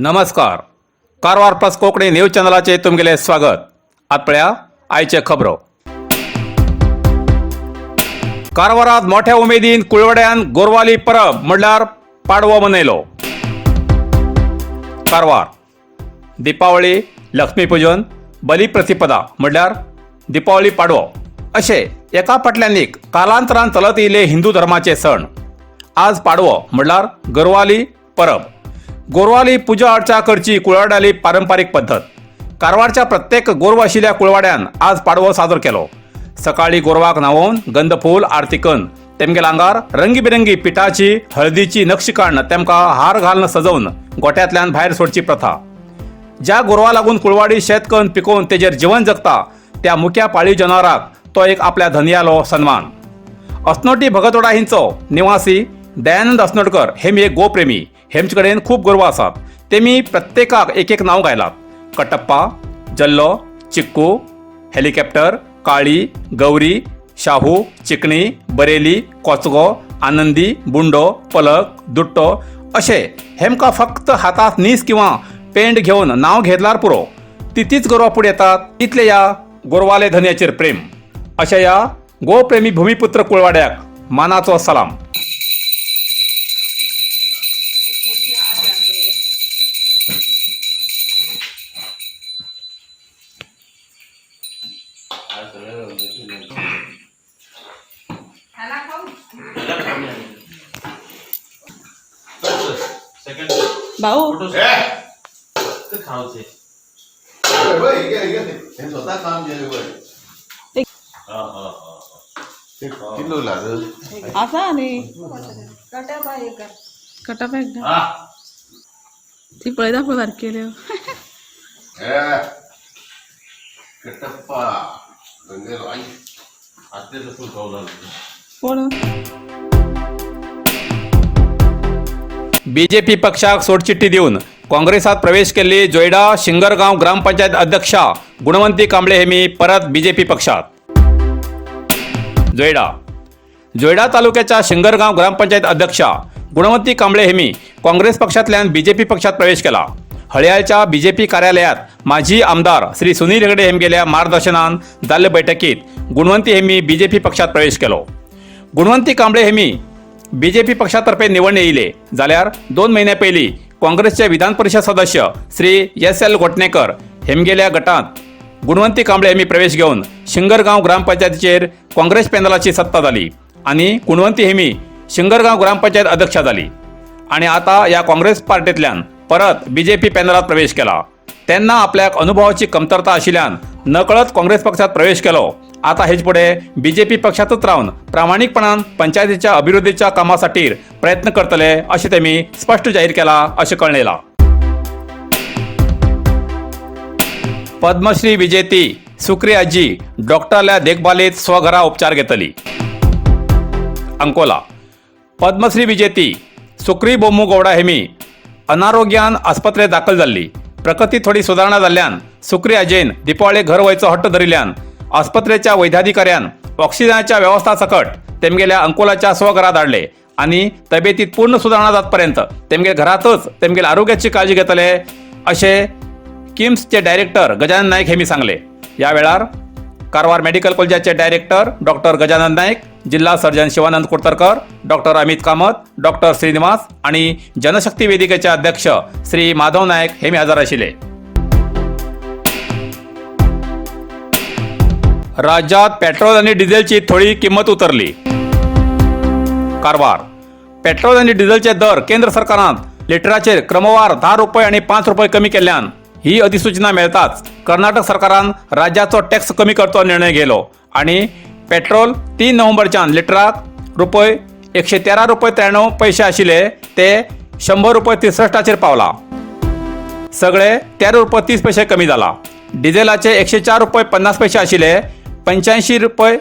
नमस्कार. Karwar plus Konkani news चॅनलाचे तुमगेले स्वागत. आतपळ्या आयचे खबरो. कारवारात मोठ्या उमेदीन कुळवड्यान गोरवाली परब म्हणल्यार पाडवो मनयलो. कारवार दीपावळी, लक्ष्मीपूजन, बलिप्रतिपदा म्हणल्यार दीपावळी पाडवो अशे एका फाटल्यान एक कालांतरान चलत येयले हिंदू धर्माचे सण. आज पाडवो म्हणल्यार गोरवाली परब. गोरवाली पुजा अर्चा करची कुळवाड्याली पारंपारीक पद्धत. कारवारच्या प्रत्येक गोरव आशिल्ल्या कुळवाड्यान आज पाडवो साजरो केलो. सकाळी गोरवाक न्हावोवन गंधफूल आरती करून तेमगेल्या आंगार रंगीबिरंगी पिठाची हळदीची नक्षी काडून तेमकां हार घालून सजवून गोठ्यांतल्यान भायर सोडची प्रथा. ज्या गोरवा लागून कुळवाडी शेत करून पिकोवन तेजेर जीवन जगता त्या मुख्या पाळीव जनावराक तो एक आपल्या धन्यालो सन्मान. अस्नोटी भगतवाडा हिंचो निवासी दयानंद अस्नोडकर हेमी एक गोप्रेमी. हेमचे कडेन खूब गोरवां आसात. तेमी प्रत्येकाक एक एक नांव घायलात. कटप्पा, जल्लो, चिक्कू, हेलिकॉप्टर, काळी, गौरी, शाहू, चिकणी, बरेली, कोचगो, आनंदी, बुंडो, पलक, दुट्टो अशे हेमकां फक्त हातांत नीस किंवा पेंड घेवन नांव घेतल्यार पुरो. तीच गोरवां फुडें येतात. इतले ह्या गोरवाले धन्याचेर प्रेम. अशा ह्या गोप्रेमी भूमिपुत्र कुळवाड्याक मानाचो सलाम. भाऊ असा न्ही कटापा एकदा ती पळयता पळय सारकेल्यो कोण बीजेपी पक्षाक सोडचिठ्ठी देऊन काँग्रेसात प्रवेश केल्ली जोयडा शिंगरगांव ग्रामपंचायत अध्यक्षा गुणवंती कांबळे हेमी परत बीजेपी पक्षात. जोयडा तालुक्याच्या शिंगरगांव ग्रामपंचायत अध्यक्षा गुणवंती कांबळे हेमी काँग्रेस पक्षांतल्यान बीजेपी पक्षात प्रवेश केला. हळयाळच्या बीजेपी कार्यालयात माजी आमदार श्री सुनील हेगडे हेमगेल्या मार्गदर्शनान जाल्ले बैठकीत गुणवंती हेमी बीजेपी पक्षात प्रवेश केलो. गुणवंती कांबळे हेमी बीजेपी पक्षातर्फे निवडून येयले जाल्यार 2 महिन्या पयलीं काँग्रेसचे विधान परिषद सदस्य श्री SL घोटणेकर हेमगेल्या गटांत गुणवंती कांबळे हेमी प्रवेश घेवन शिंगरगांव ग्रामपंचायतीचेर काँग्रेस पॅनलाची सत्ता जाली आनी गुणवंती हेमी शिंगरगांव ग्रामपंचायत अध्यक्षा जाली आनी आतां ह्या काँग्रेस पार्टींतल्यान परत बीजेपी पॅनलात प्रवेश केला. तेन्ना आपल्याक अनुभवाची कमतरता आशिल्ल्यान नकळत काँग्रेस पक्षात प्रवेश केलो. आता हेच फुडें बीजेपी पक्षातच रावन प्रामाणीकपणान पंचायतीच्या अभिवृद्धीच्या कामासाठी प्रयत्न करतले अशें तेमी स्पश्ट जाहीर केला अशें कळयलां. पद्मश्री विजेती सुक्री आजी डॉक्टरल्या देखभालीत स्वघरा उपचार घेतली. अंकोला पद्मश्री विजेती सुक्री बोम्मू गौडा हेमी अनारोग्यान आस्पत्रेत दाखल जाल्ली. प्रकृती थोडी सुदारणा जाल्ल्यान सुक्री आजेन दीपावळी घर वयचो हट्ट धरिल्ल्यान आस्पत्रेच्या वैद्याधिकाऱ्यान ऑक्सिजनाच्या व्यवस्था सकट तेमगेल्या अंकोलाच्या स्वघरात धाडले आनी तब्येतीत पूर्ण सुदारणा जातपर्यंत तेमगे घरातच तेमगेल्या आरोग्याची काळजी घेतले अशें किम्सचे डायरेक्टर गजानन नायक हेमी सांगले. ह्या वेळार कारवार मेडिकल कॉलेजाचे डायरेक्टर डॉक्टर गजानन नायक, जिल्हा surgeon Shivanand Kudtarkar, doctor Amit Kamat, doctor Shrinivas आणि जनशक्ती वेदिकेचे अध्यक्ष श्री माधव नायक हेमी हजर आशिल्ले. राज्यात पेट्रोल आणि डिझेलची थोडी किंमत उतरली. कारवार पेट्रोल आणि डिझेलचे दर केंद्र सरकारान लिटराचेर क्रमवार 10 रुपये आणि 5 रुपये कमी केल्ल्यान ही अधिसूचना मेळताच कर्नाटक सरकारान राज्याचो टॅक्स कमी करचो निर्णय घेतलो आणि पेट्रोल 3 नोव्हेंबरच्यान लिटराक रुपये 113 रुपये 93 पैसे आशिल्ले ते 100 रुपये 63 पावला. सगळे 13 रुपये 30 पैसे कमी जाला. डिझेलाचे 104 रुपये 50 पैसे आशिल्ले 85 रुपये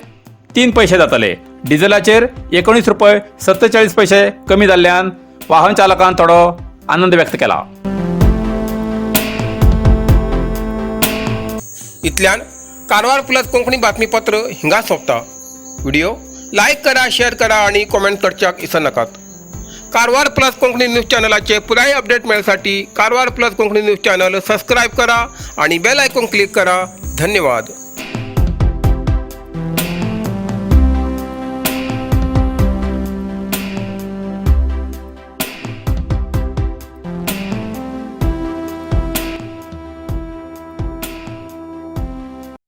3 पैसे जातले. डिझेलाचेर 19 रुपये 47 पैसे कमी जाल्ल्यान वाहन चालकान थोडो आनंद व्यक्त केला. इतल्यान कारवार प्लस कोंकणी बातमीपत्र हिंगा सोंपता. व्हिडिओ लाईक करा, शेअर करा आणि कमेंट करच्याक विसरू नकात. कारवार प्लस कोंकणी न्यूज चॅनलाचे पुराय अपडेट मिळण्यासाठी Karwar plus Konkani news channel subscribe करा आणि बेल आयकॉन क्लिक करा. धन्यवाद.